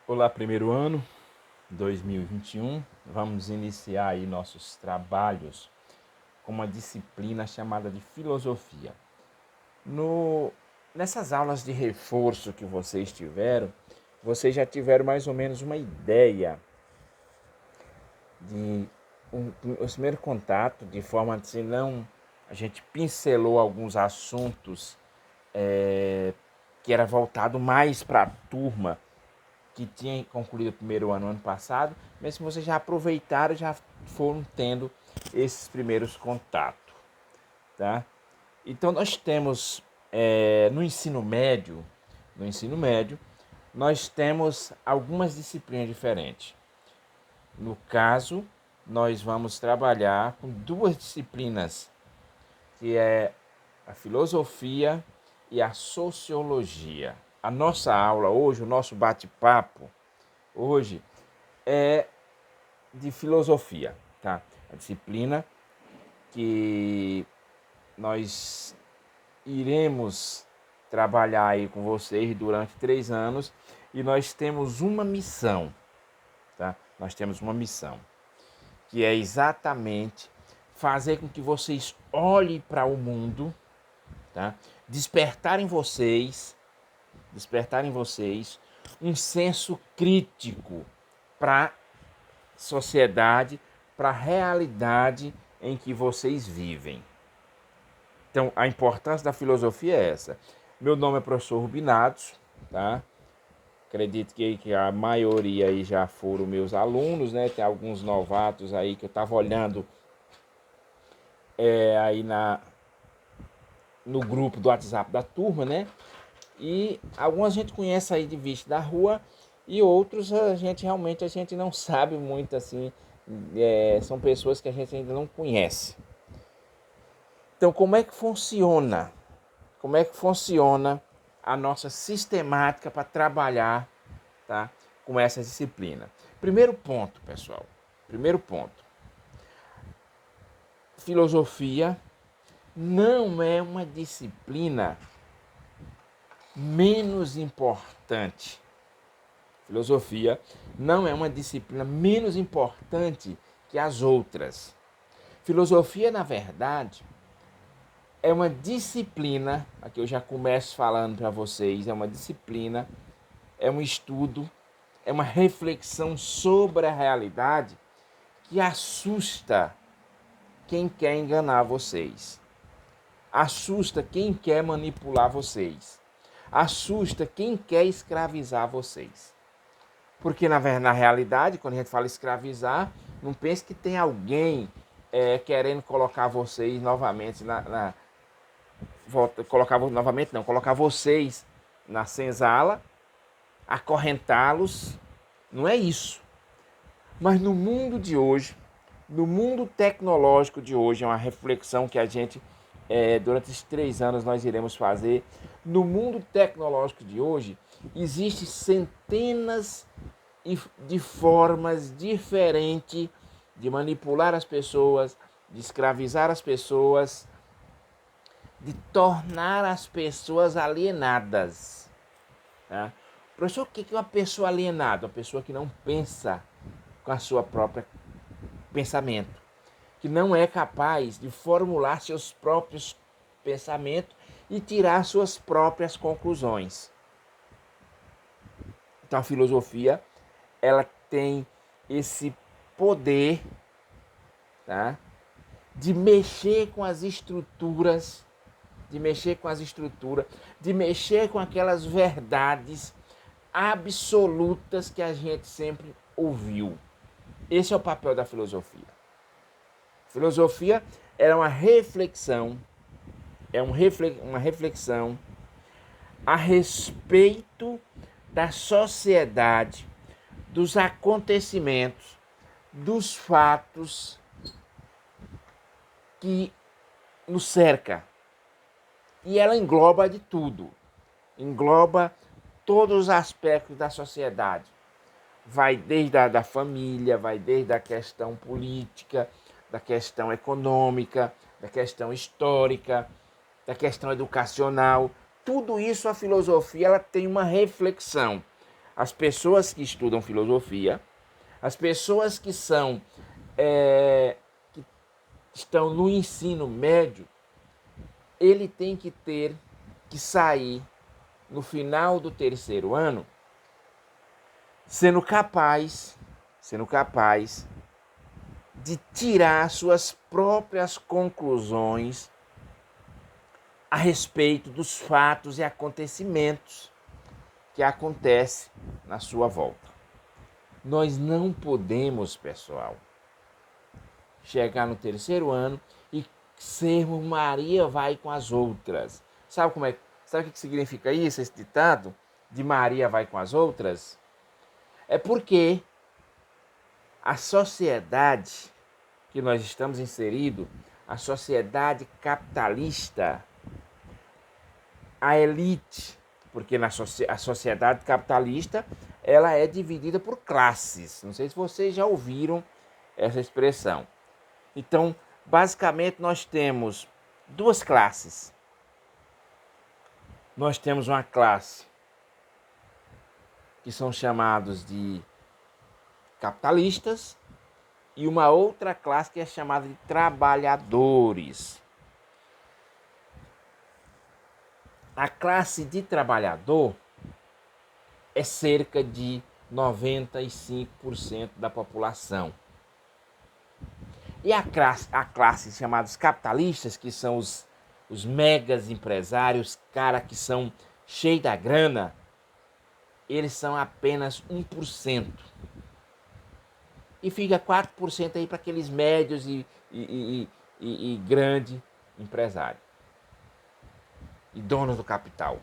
Olá, primeiro ano, 2021. Vamos iniciar aí nossos trabalhos com uma disciplina chamada de filosofia. Nessas aulas de reforço que vocês tiveram, vocês já tiveram mais ou menos uma ideia de o primeiro contato, de forma que não a gente pincelou alguns assuntos que era voltado mais para a turma que tinha concluído o primeiro ano passado, mas se vocês já aproveitaram, já foram tendo esses primeiros contatos, tá? Então nós temos no ensino médio, nós temos algumas disciplinas diferentes. No caso, nós vamos trabalhar com duas disciplinas, que é a filosofia e a sociologia. A nossa aula hoje, o nosso bate-papo hoje é de filosofia, tá? A disciplina que nós iremos trabalhar aí com vocês durante 3 anos e nós temos uma missão, tá? Nós temos uma missão que é exatamente fazer com que vocês olhem para o mundo, tá? Despertar em vocês um senso crítico para a sociedade, para a realidade em que vocês vivem. Então, a importância da filosofia é essa. Meu nome é professor Rubinatos, tá? Acredito que a maioria aí já foram meus alunos, né? Tem alguns novatos aí que eu estava olhando aí no grupo do WhatsApp da turma, né? E algumas a gente conhece aí de vista da rua e outros a gente não sabe muito assim. São pessoas que a gente ainda não conhece. Então, como é que funciona? Como é que funciona a nossa sistemática para trabalhar, tá, com essa disciplina? Primeiro ponto, pessoal. Primeiro ponto. Filosofia não é uma disciplina menos importante. Filosofia não é uma disciplina menos importante que as outras. Filosofia, na verdade, é uma disciplina, aqui eu já começo falando para vocês, é uma disciplina, é um estudo, é uma reflexão sobre a realidade que assusta quem quer enganar vocês. Assusta quem quer manipular vocês. Assusta quem quer escravizar vocês. Porque na realidade, quando a gente fala escravizar, não pense que tem alguém querendo colocar vocês novamente colocar vocês na senzala, acorrentá-los. Não é isso. Mas no mundo de hoje, no mundo tecnológico de hoje, é uma reflexão que a gente, durante esses 3 anos, nós iremos fazer. No mundo tecnológico de hoje, existem centenas de formas diferentes de manipular as pessoas, de escravizar as pessoas, de tornar as pessoas alienadas. Tá? Professor, o que é uma pessoa alienada? Uma pessoa que não pensa com a sua própria pensamento, que não é capaz de formular seus próprios pensamentos e tirar suas próprias conclusões. Então a filosofia, ela tem esse poder, tá, de mexer com as estruturas, de mexer com aquelas verdades absolutas que a gente sempre ouviu. Esse é o papel da filosofia. Filosofia é uma reflexão, uma reflexão a respeito da sociedade, dos acontecimentos, dos fatos que nos cerca. E ela engloba de tudo. Engloba todos os aspectos da sociedade. Vai desde a da família, vai desde a questão política, da questão econômica, da questão histórica, da questão educacional. Tudo isso a filosofia ela tem uma reflexão. as pessoas que estudam filosofia, as pessoas que que estão no ensino médio, ele tem que ter que sair no final do terceiro ano sendo capaz de tirar suas próprias conclusões a respeito dos fatos e acontecimentos que acontecem na sua volta. Nós não podemos, pessoal, chegar no terceiro ano e sermos Maria vai com as outras. Sabe o que significa isso, esse ditado de Maria vai com as outras? É porque a sociedade que nós estamos inseridos, a sociedade capitalista, a elite, porque a sociedade capitalista ela é dividida por classes. Não sei se vocês já ouviram essa expressão. Então, basicamente, nós temos duas classes. Nós temos uma classe que são chamados de capitalistas e uma outra classe que é chamada de trabalhadores. A classe de trabalhador é cerca de 95% da população. E a classe chamados capitalistas, que são os megas empresários, cara que são cheios da grana, eles são apenas 1%. E fica 4% aí para aqueles médios e grande empresário. E dono do capital,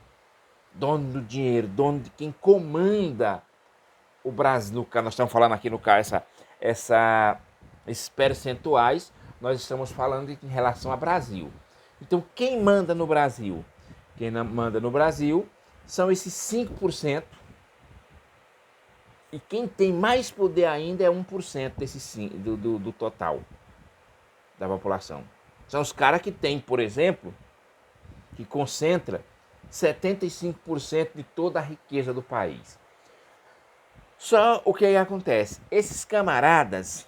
dono do dinheiro, dono de quem comanda o Brasil. Nós estamos falando aqui no caso, esses percentuais, nós estamos falando em relação ao Brasil. Então, quem manda no Brasil? Quem manda no Brasil são esses 5%. E quem tem mais poder ainda é 1% do total da população. São os caras que têm, por exemplo, que concentra 75% de toda a riqueza do país. Só o que aí acontece? Esses camaradas,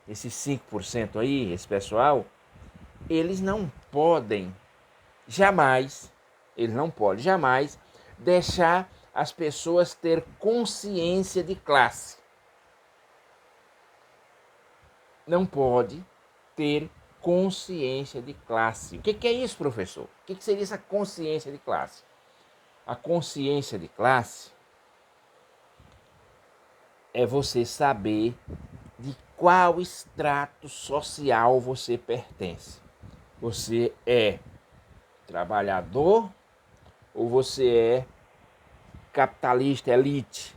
esses 5% aí, esse pessoal, eles não podem jamais deixar as pessoas ter consciência de classe. Não pode ter consciência de classe. O que é isso, professor? O que seria essa consciência de classe? A consciência de classe é você saber de qual extrato social você pertence. Você é trabalhador ou você é capitalista, elite?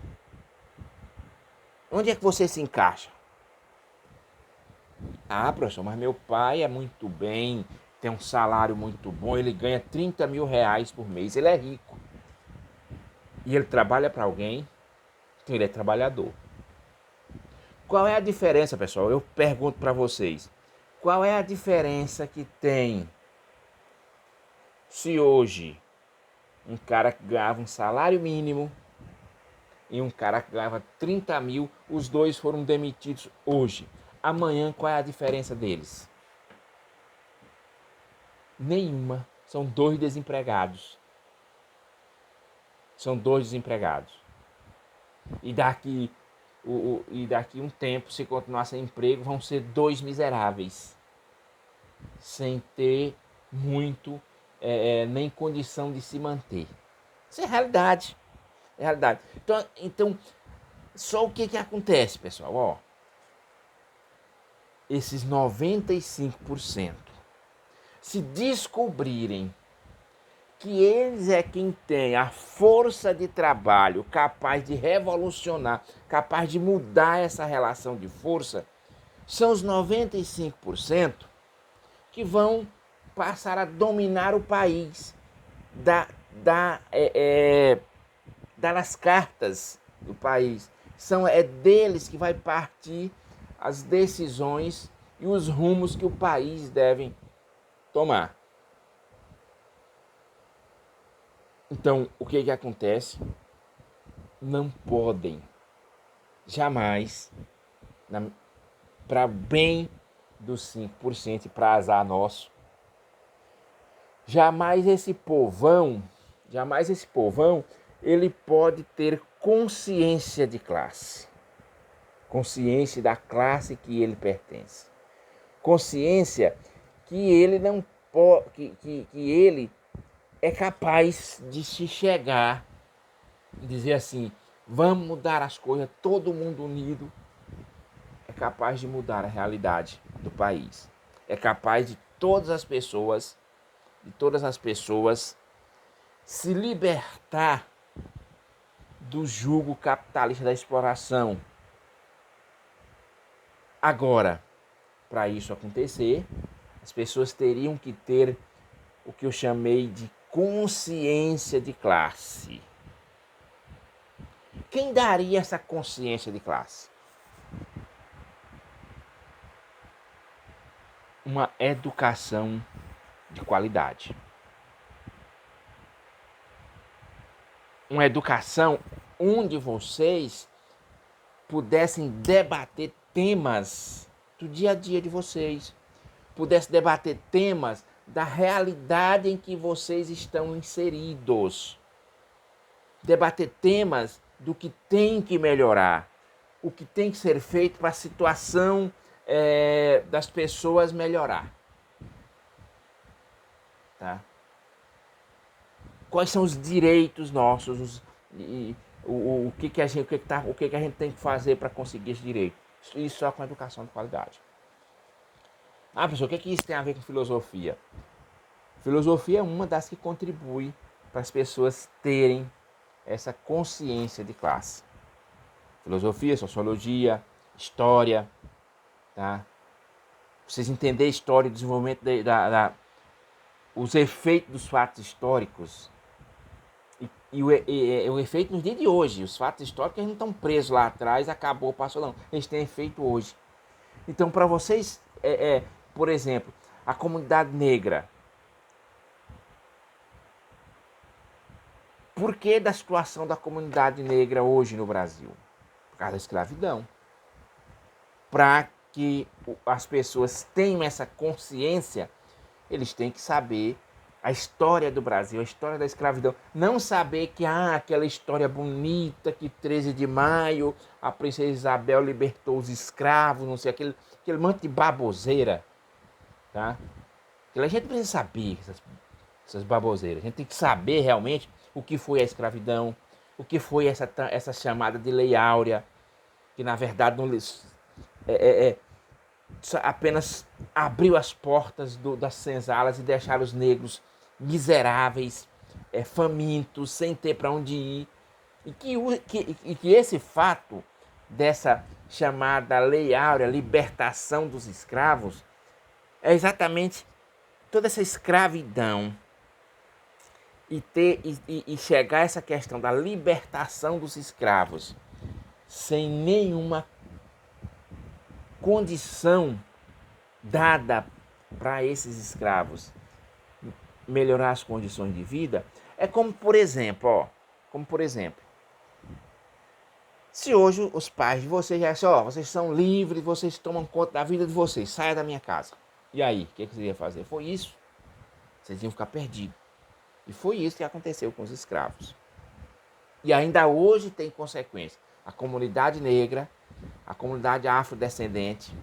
Onde é que você se encaixa? Ah, professor, mas meu pai é muito bem, tem um salário muito bom, ele ganha 30 mil reais por mês, ele é rico. E ele trabalha para alguém, então ele é trabalhador. Qual é a diferença, pessoal? Eu pergunto para vocês. Qual é a diferença que tem se hoje um cara que ganhava um salário mínimo e um cara que ganhava 30 mil, os dois foram demitidos hoje. Amanhã, qual é a diferença deles? Nenhuma. São dois desempregados. E daqui um tempo, se continuar sem emprego, vão ser dois miseráveis. Sem ter muito, nem condição de se manter. Isso é realidade. Então, só o que acontece, pessoal? Ó, esses 95%, se descobrirem que eles é quem tem a força de trabalho capaz de revolucionar, capaz de mudar essa relação de força, são os 95% que vão passar a dominar o país, dar as cartas do país. É deles que vai partir as decisões e os rumos que o país deve tomar. Então, o que acontece? não podem jamais, para bem dos 5% e para azar nosso, jamais esse povão, ele pode ter consciência de classe, consciência da classe que ele pertence, consciência que ele não pode, que ele é capaz de se chegar e dizer assim, vamos mudar as coisas, todo mundo unido, é capaz de mudar a realidade do país. É capaz de todas as pessoas se libertar do jugo capitalista da exploração. Agora, para isso acontecer, as pessoas teriam que ter o que eu chamei de consciência de classe. Quem daria essa consciência de classe? Uma educação de qualidade. Uma educação onde vocês pudessem debater temas do dia a dia de vocês, pudessem debater temas da realidade em que vocês estão inseridos, debater temas do que tem que melhorar, o que tem que ser feito para a situação das pessoas melhorar. Tá? Quais são os direitos nossos, o que a gente tem que fazer para conseguir esse direito. Isso só com educação de qualidade. Ah, professor, o que isso tem a ver com filosofia? Filosofia é uma das que contribui para as pessoas terem essa consciência de classe. Filosofia, sociologia, história, tá? Vocês entenderem a história e o desenvolvimento os efeitos dos fatos históricos e o efeito nos dias de hoje. Os fatos históricos eles não estão presos lá atrás, acabou, passou, não. Eles têm efeito hoje. Então, para vocês, por exemplo, a comunidade negra. Por que da situação da comunidade negra hoje no Brasil? Por causa da escravidão. Para que as pessoas tenham essa consciência, eles têm que saber a história do Brasil, a história da escravidão. Não saber que aquela história bonita que 13 de maio a princesa Isabel libertou os escravos, não sei, aquele monte de baboseira. Tá? A gente precisa saber essas baboseiras. A gente tem que saber realmente o que foi a escravidão, o que foi essa chamada de Lei Áurea, que na verdade não apenas abriu as portas das senzalas e deixaram os negros miseráveis, famintos, sem ter para onde ir. E que esse fato dessa chamada Lei Áurea, libertação dos escravos, é exatamente toda essa escravidão e chegar a essa questão da libertação dos escravos sem nenhuma condição dada para esses escravos melhorar as condições de vida, é como por exemplo, se hoje os pais de vocês já disseram, vocês são livres, vocês tomam conta da vida de vocês, saia da minha casa. E aí, o que vocês iam fazer? Foi isso. Vocês iam ficar perdidos. E foi isso que aconteceu com os escravos. E ainda hoje tem consequência. A comunidade negra, a comunidade afrodescendente,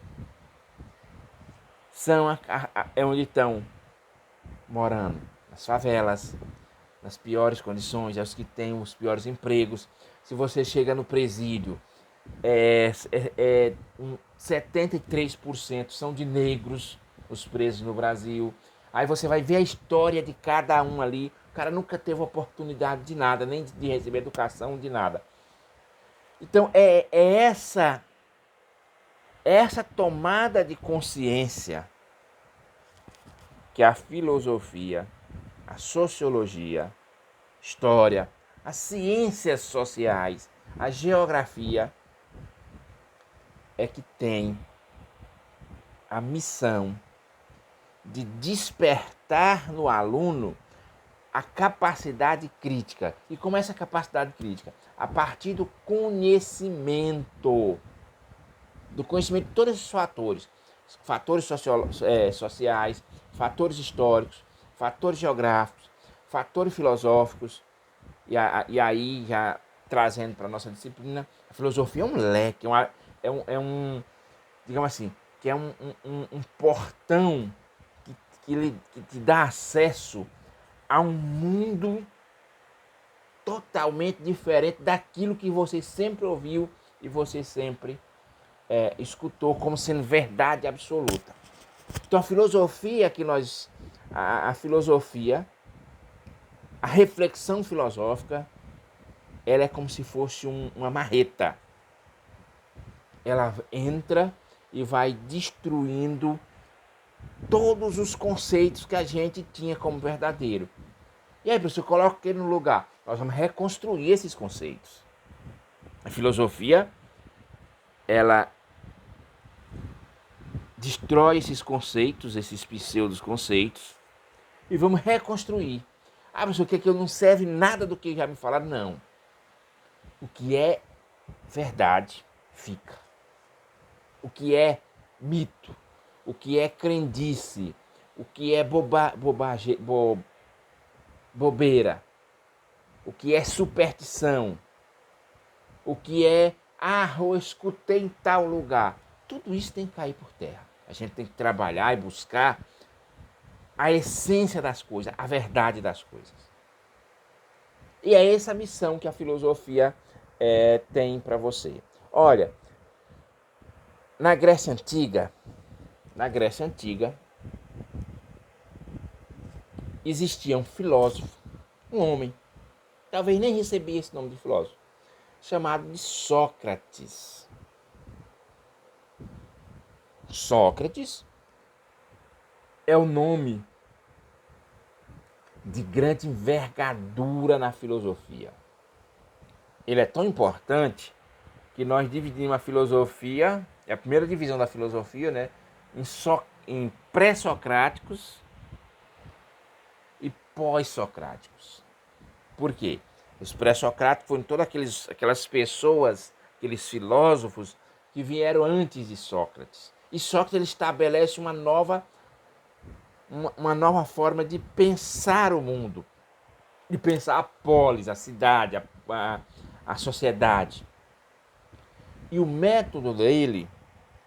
é onde estão morando, nas favelas, nas piores condições, é os que têm os piores empregos. Se você chega no presídio, 73% são de negros, os presos no Brasil. Aí você vai ver a história de cada um ali. O cara nunca teve oportunidade de nada, nem de receber educação, de nada. Então essa tomada de consciência que a filosofia, a sociologia, história, as ciências sociais, a geografia é que tem a missão de despertar no aluno a capacidade crítica. E como é essa capacidade crítica? A partir do conhecimento de todos esses fatores. Fatores sociais, fatores históricos, fatores geográficos, fatores filosóficos. E aí, já trazendo para a nossa disciplina, a filosofia é um leque, digamos assim, que é um portão que te dá acesso a um mundo totalmente diferente daquilo que você sempre ouviu e você sempre escutou como sendo verdade absoluta. Então a filosofia que nós, a filosofia, a reflexão filosófica, ela é como se fosse uma marreta. Ela entra e vai destruindo todos os conceitos que a gente tinha como verdadeiro. E aí, professor, coloca ele no lugar. Nós vamos reconstruir esses conceitos. A filosofia, ela destrói esses conceitos, esses pseudos conceitos, e vamos reconstruir. Ah, professor, que aquilo não serve nada do que já me falaram? Não. O que é verdade fica. O que é mito, o que é crendice, o que é bobeira, o que é superstição, o que é, eu escutei em tal lugar. Tudo isso tem que cair por terra. A gente tem que trabalhar e buscar a essência das coisas, a verdade das coisas. E é essa a missão que a filosofia tem para você. Olha, na Grécia Antiga, existia um filósofo, um homem, talvez nem recebia esse nome de filósofo, chamado de Sócrates. Sócrates é o nome de grande envergadura na filosofia. Ele é tão importante que nós dividimos a filosofia, a primeira divisão da filosofia, né, em pré-socráticos e pós-socráticos. Por quê? Os pré-socráticos foram todas aquelas pessoas, aqueles filósofos que vieram antes de Sócrates. E Sócrates ele estabelece uma nova forma de pensar o mundo, de pensar a polis, a cidade, a sociedade. E o método dele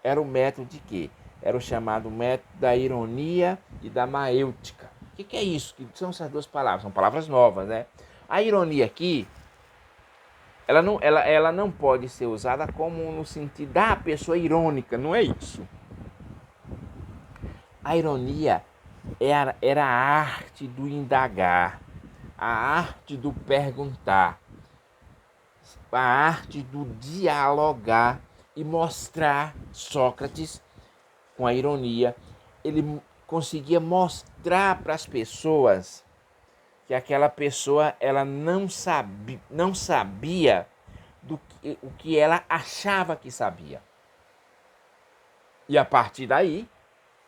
era o método de quê? Era o chamado método da ironia e da maêutica. O que é isso? Que são essas duas palavras? São palavras novas, né? A ironia aqui, ela não pode ser usada como no sentido da pessoa irônica, não é isso. A ironia era a arte do indagar, a arte do perguntar, a arte do dialogar e mostrar. Sócrates, com a ironia, ele conseguia mostrar para as pessoas que aquela pessoa ela não sabia o que ela achava que sabia. E a partir daí,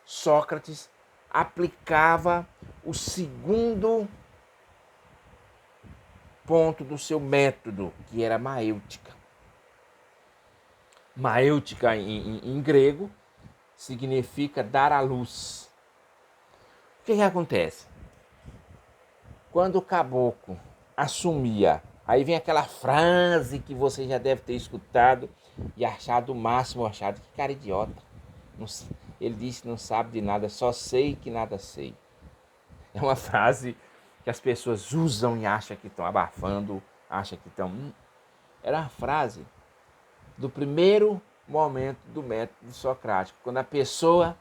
Sócrates aplicava o segundo ponto do seu método, que era a maêutica. Maêutica em grego significa dar à luz. O que acontece? Quando o caboclo assumia, aí vem aquela frase que você já deve ter escutado e achado o máximo, achado que cara idiota. Ele disse não sabe de nada, só sei que nada sei. É uma frase que as pessoas usam e acham que estão abafando, acham que estão... Era uma frase do primeiro momento do método socrático, quando a pessoa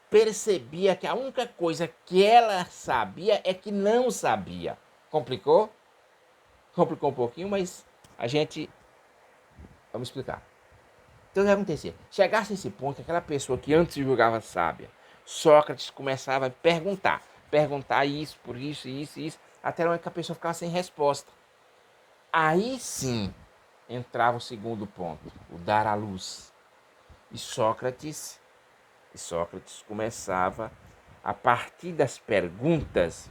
percebia que a única coisa que ela sabia é que não sabia. Complicou? Complicou um pouquinho, mas a gente... Vamos explicar. Então o que acontecia? Chegasse a esse ponto, aquela pessoa que antes julgava sábia, Sócrates começava a perguntar isso, por isso, isso, até a hora que a pessoa ficava sem resposta. Aí sim entrava o segundo ponto, o dar à luz. E Sócrates começava, a partir das perguntas,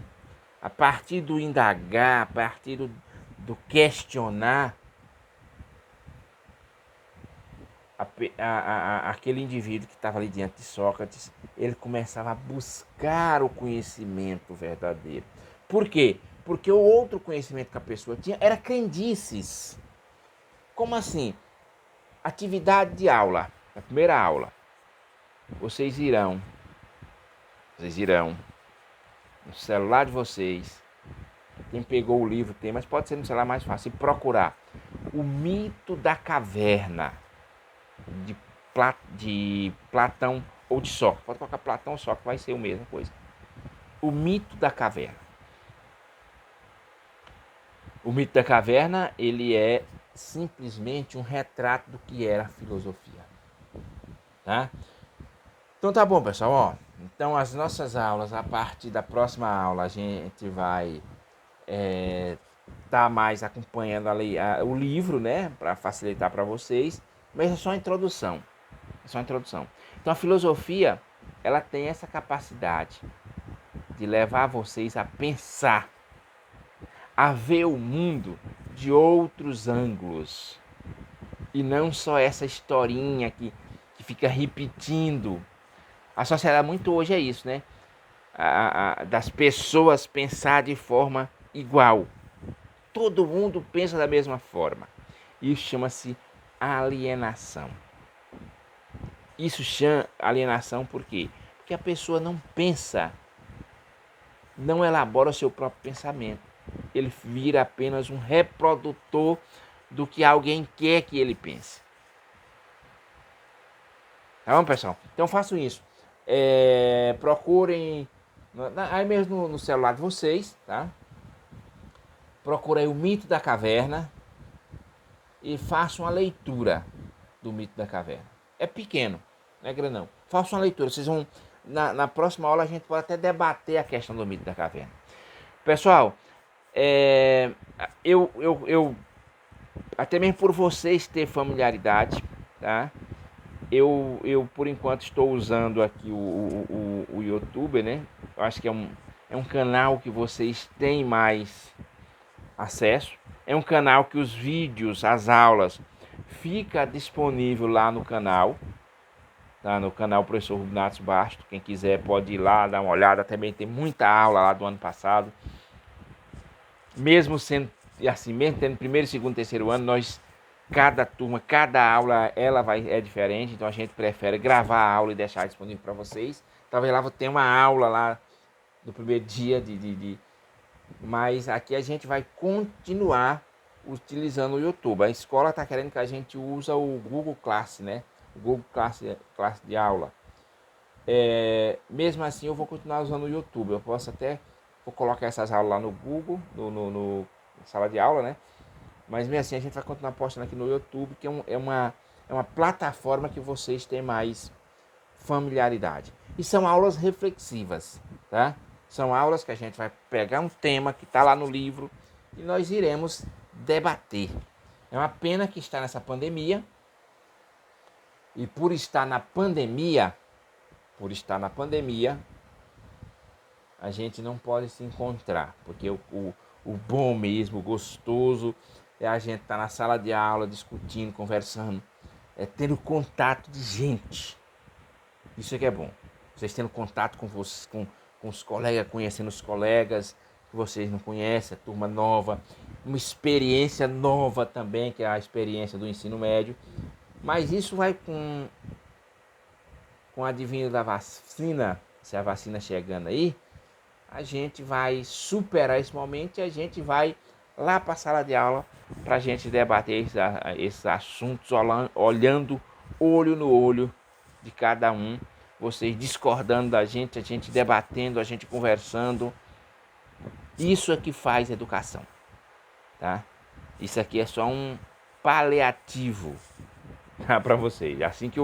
a partir do indagar, a partir do questionar, aquele indivíduo que estava ali diante de Sócrates, ele começava a buscar o conhecimento verdadeiro. Por quê? Porque o outro conhecimento que a pessoa tinha era crendices. Como assim? Atividade de aula, a primeira aula. Vocês irão no celular de vocês, quem pegou o livro tem, mas pode ser no celular mais fácil, procurar o mito da caverna de Platão ou de Sócrates. Pode colocar Platão ou Sócrates, vai ser a mesma coisa. O mito da caverna. O mito da caverna, ele é simplesmente um retrato do que era a filosofia. Tá? Então tá bom, pessoal. Ó, então as nossas aulas, a partir da próxima aula, a gente vai tá mais acompanhando ali o livro, né, para facilitar para vocês, mas é só a introdução. É só a introdução. Então a filosofia, ela tem essa capacidade de levar vocês a pensar, a ver o mundo de outros ângulos. E não só essa historinha que fica repetindo. A sociedade muito hoje é isso, né? Das pessoas pensar de forma igual. Todo mundo pensa da mesma forma. Isso chama-se alienação. Isso chama alienação por quê? Porque a pessoa não pensa, não elabora o seu próprio pensamento. Ele vira apenas um reprodutor do que alguém quer que ele pense. Tá bom, pessoal? Então façam isso. Procurem, aí mesmo no celular de vocês, tá? Procurem o mito da caverna e façam uma leitura do mito da caverna. É pequeno, não é grande não. Façam uma leitura. Vocês vão, na próxima aula a gente pode até debater a questão do mito da caverna. Pessoal, eu até mesmo por vocês ter familiaridade, tá? Eu por enquanto estou usando aqui o YouTube, né? Eu acho que é um canal que vocês têm mais acesso. É um canal que os vídeos, as aulas, fica disponível lá no canal. Tá? No canal Professor Rubinato Basto. Quem quiser pode ir lá, dar uma olhada. Também tem muita aula lá do ano passado. Mesmo sendo assim, mesmo tendo primeiro, segundo, terceiro ano, cada turma, cada aula, é diferente, então a gente prefere gravar a aula e deixar disponível para vocês. Talvez lá tenha uma aula lá do primeiro dia, mas aqui a gente vai continuar utilizando o YouTube. A escola está querendo que a gente use o Google Class, né? O Google Class de aula. Mesmo assim, eu vou continuar usando o YouTube. Eu posso até colocar essas aulas lá no Google, no sala de aula, né? Mas mesmo assim a gente vai continuar postando aqui no YouTube, que é uma plataforma que vocês têm mais familiaridade. E são aulas reflexivas, tá? São aulas que a gente vai pegar um tema que está lá no livro e nós iremos debater. É uma pena que está nessa pandemia. E por estar na pandemia, a gente não pode se encontrar, porque o bom mesmo, o gostoso, é a gente estar na sala de aula, discutindo, conversando, tendo contato de gente. Isso é que é bom. Vocês tendo contato com os colegas, conhecendo os colegas que vocês não conhecem, a turma nova, uma experiência nova também, que é a experiência do ensino médio. Mas isso vai com o advento da vacina, se a vacina chegando aí, a gente vai superar esse momento e a gente vai lá para a sala de aula para a gente debater esses assuntos, olhando olho no olho de cada um, vocês discordando da gente, a gente debatendo, a gente conversando. Isso é que faz educação, tá? Isso aqui é só um paliativo para vocês. Assim que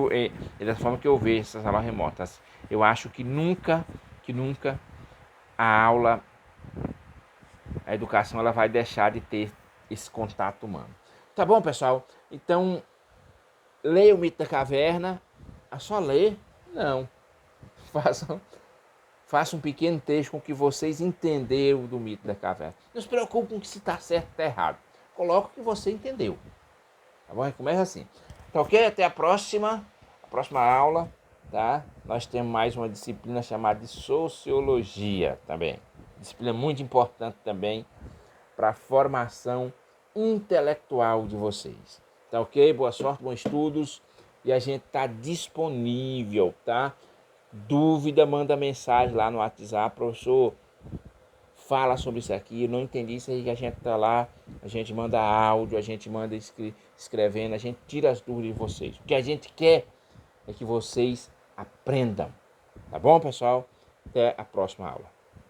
é da forma que eu vejo essas aulas remotas. Eu acho que nunca a educação ela vai deixar de ter esse contato humano. Tá bom, pessoal? Então, leia o Mito da Caverna. É só ler? Não. Faça um pequeno texto com o que vocês entenderam do mito da caverna. Não se preocupe com se está certo ou está errado. Coloque o que você entendeu. Tá bom? Começa assim. Tá ok? Até a próxima aula, tá? Nós temos mais uma disciplina chamada de Sociologia também. Disciplina muito importante também para a formação intelectual de vocês. Tá ok? Boa sorte, bons estudos. E a gente tá disponível, tá? Dúvida, manda mensagem lá no WhatsApp, professor. Fala sobre isso aqui, eu não entendi isso aí, que a gente tá lá, a gente manda áudio, a gente manda escrevendo, a gente tira as dúvidas de vocês. O que a gente quer é que vocês aprendam. Tá bom, pessoal? Até a próxima aula.